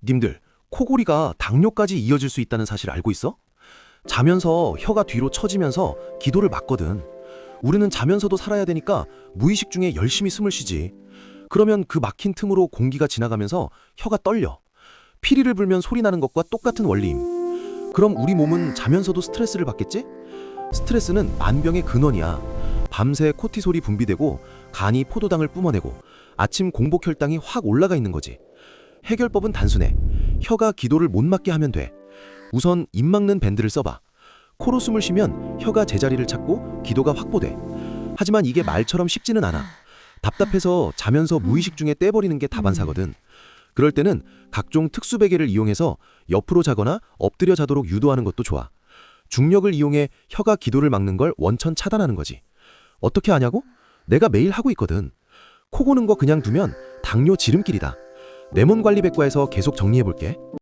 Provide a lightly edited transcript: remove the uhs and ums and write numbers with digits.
님들, 코골이가 당뇨까지 이어질 수 있다는 사실 알고 있어? 자면서 혀가 뒤로 처지면서 기도를 막거든. 우리는 자면서도 살아야 되니까 무의식 중에 열심히 숨을 쉬지. 그러면 그 막힌 틈으로 공기가 지나가면서 혀가 떨려. 피리를 불면 소리 나는 것과 똑같은 원리임. 그럼 우리 몸은 자면서도 스트레스를 받겠지? 스트레스는 만병의 근원이야. 밤새 코티솔이 분비되고 간이 포도당을 뿜어내고 아침 공복 혈당이 확 올라가 있는 거지. 해결법은 단순해. 혀가 기도를 못 막게 하면 돼. 우선 입 막는 밴드를 써봐. 코로 숨을 쉬면 혀가 제자리를 찾고 기도가 확보돼. 하지만 이게 말처럼 쉽지는 않아. 답답해서 자면서 무의식 중에 떼버리는 게 다반사거든. 그럴 때는 각종 특수 베개를 이용해서 옆으로 자거나 엎드려 자도록 유도하는 것도 좋아. 중력을 이용해 혀가 기도를 막는 걸 원천 차단하는 거지. 어떻게 하냐고? 내가 매일 하고 있거든. 코 고는 거 그냥 두면 당뇨 지름길이다. 뇌몬관리백과에서 계속 정리해볼게.